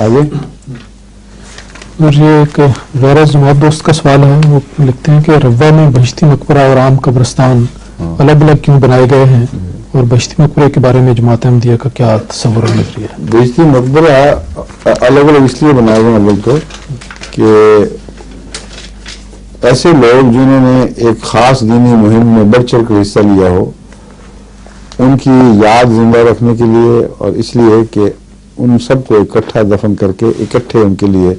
آگے اور یہ ایک غیر جماعت دوست کا سوال ہے. وہ لکھتے ہیں کہ روا میں بہشتی مقبرہ اور عام قبرستان الگ الگ کیوں بنائے گئے ہیں, اور بہشتی مقبرے کے بارے میں جماعت احمدیہ کا کیا تصور و نظریہ ہے؟ بہشتی مقبرہ الگ الگ اس لیے بنائے گئے ہیں لوگ تو کہ ایسے لوگ جنہوں نے ایک خاص دینی مہم میں بڑھ چڑھ کر حصہ لیا ہو, ان کی یاد زندہ رکھنے کے لیے, اور اس لیے کہ ان سب کو اکٹھا دفن کر کے اکٹھے ان کے لیے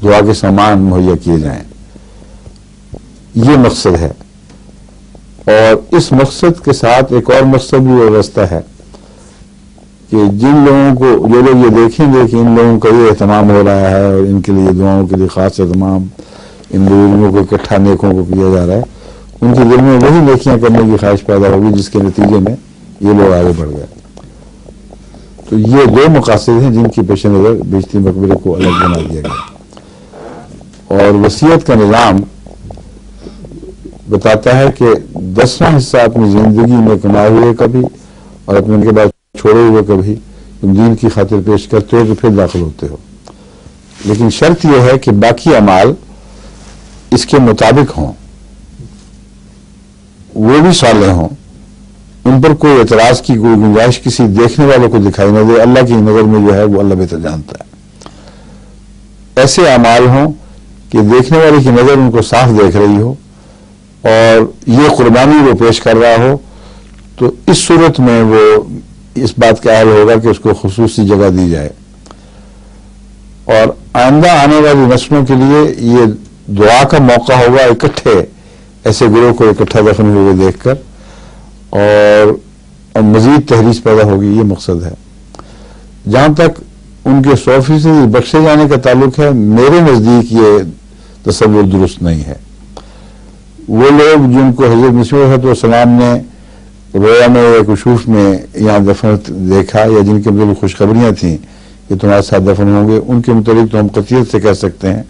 دعا کے سامان مہیا کیے جائیں, یہ مقصد ہے. اور اس مقصد کے ساتھ ایک اور مقصد بھی وابستہ ہے کہ جن لوگوں کو, جو لوگ یہ دیکھیں گے کہ ان لوگوں کا یہ اہتمام ہو رہا ہے اور ان کے لیے دعاؤں کے لیے خاص اہتمام ان بزرگوں کو اکٹھا نیکوں کو کیا جا رہا ہے, ان کے دل میں وہی نیکیاں کرنے کی خواہش پیدا ہوگی جس کے نتیجے میں یہ لوگ آگے بڑھ گئے. تو یہ دو مقاصد ہیں جن کی پیش نظر بہشتی مقبرے کو الگ بنا دیا گیا. اور وصیت کا نظام بتاتا ہے کہ 10واں حصہ اپنی زندگی میں کمائے ہوئے کبھی اور اپنے ان کے بعد چھوڑے ہوئے کبھی تم دین کی خاطر پیش کرتے ہو تو پھر داخل ہوتے ہو. لیکن شرط یہ ہے کہ باقی اعمال اس کے مطابق ہوں, وہ بھی صالح ہوں, ان پر کوئی اعتراض کی کوئی گنجائش کسی دیکھنے والے کو دکھائی نہ دے. اللہ کی نظر میں جو ہے وہ اللہ بہتر جانتا ہے. ایسے اعمال ہوں کہ دیکھنے والے کی نظر ان کو صاف دیکھ رہی ہو اور یہ قربانی وہ پیش کر رہا ہو, تو اس صورت میں وہ اس بات کا اہل ہوگا کہ اس کو خصوصی جگہ دی جائے. اور آئندہ آنے والی نسلوں کے لیے یہ دعا کا موقع ہوگا اکٹھے ایسے گروہ کو اکٹھا دفن ہوئے دیکھ کر, اور مزید تحریص پیدا ہوگی. یہ مقصد ہے. جہاں تک ان کے 100% بخشے جانے کا تعلق ہے, میرے نزدیک یہ تصور درست نہیں ہے. وہ لوگ جن کو حضرت مسیح علیہ السلام نے رویا میں یا کشوف میں یہاں دفن دیکھا, یا جن کے متعلق خوشخبریاں تھیں کہ تمہارے ساتھ دفن ہوں گے, ان کے متعلق تو ہم قطعیت سے کہہ سکتے ہیں,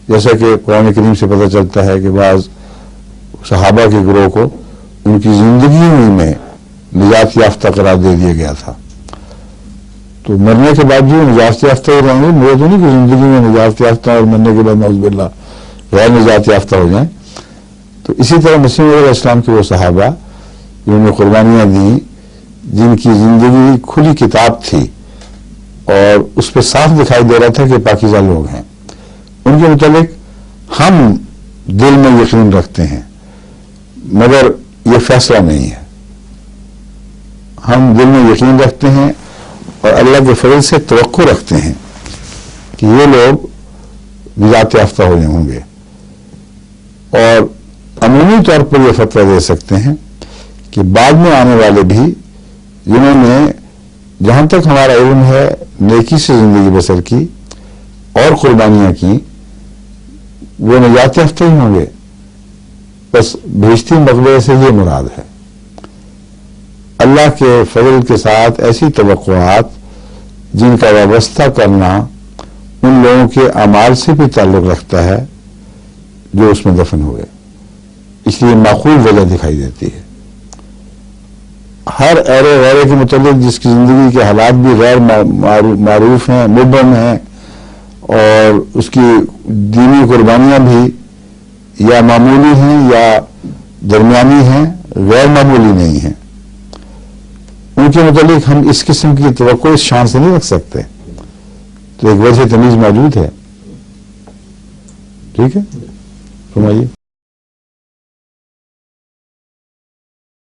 جیسا کہ قرآن کریم سے پتہ چلتا ہے کہ بعض صحابہ کے گروہ کو ان کی زندگی میں نجات یافتہ قرار دے دیا گیا تھا. تو مرنے کے بعد بھی نجات یافتہ ہو رہیں گے, میرے تو نہیں کہ زندگی میں نجات یافتہ اور مرنے کے بعد نعوذ باللہ غیر نجات یافتہ ہو جائیں. تو اسی طرح مسیح علیہ السلام کے وہ صحابہ جنہوں نے قربانیاں دیں, جن کی زندگی کھلی کتاب تھی اور اس پہ صاف دکھائی دے رہا تھا کہ پاکیزہ لوگ ہیں, ان کے متعلق ہم دل میں یقین رکھتے ہیں مگر یہ فیصلہ نہیں ہے. ہم دل میں یقین رکھتے ہیں اور اللہ کے فضل سے توقع رکھتے ہیں کہ یہ لوگ نجات یافتہ ہو جائیں ہوں گے, اور عمومی طور پر یہ فتویٰ دے سکتے ہیں کہ بعد میں آنے والے بھی جنہوں نے جہاں تک ہمارا علم ہے نیکی سے زندگی بسر کی اور قربانیاں کی, وہ نجات یافتہ ہی ہوں گے. بس بہشتی مقبرے سے یہ مراد ہے. اللہ کے فضل کے ساتھ ایسی توقعات جن کا وابستہ کرنا ان لوگوں کے اعمال سے بھی تعلق رکھتا ہے جو اس میں دفن ہوئے, اس لیے معقول وجہ دکھائی دیتی ہے. ہر ایرے غیرے کے متعلق جس کی زندگی کے حالات بھی غیر معروف ہیں, مبہم ہیں, اور اس کی دینی قربانیاں بھی یا معمولی ہیں یا درمیانی ہیں, غیر معمولی نہیں ہیں, ان کے متعلق ہم اس قسم کی توقع اس شان سے نہیں رکھ سکتے. تو ایک وجہ تمیز موجود ہے. ٹھیک ہے, فرمائیے.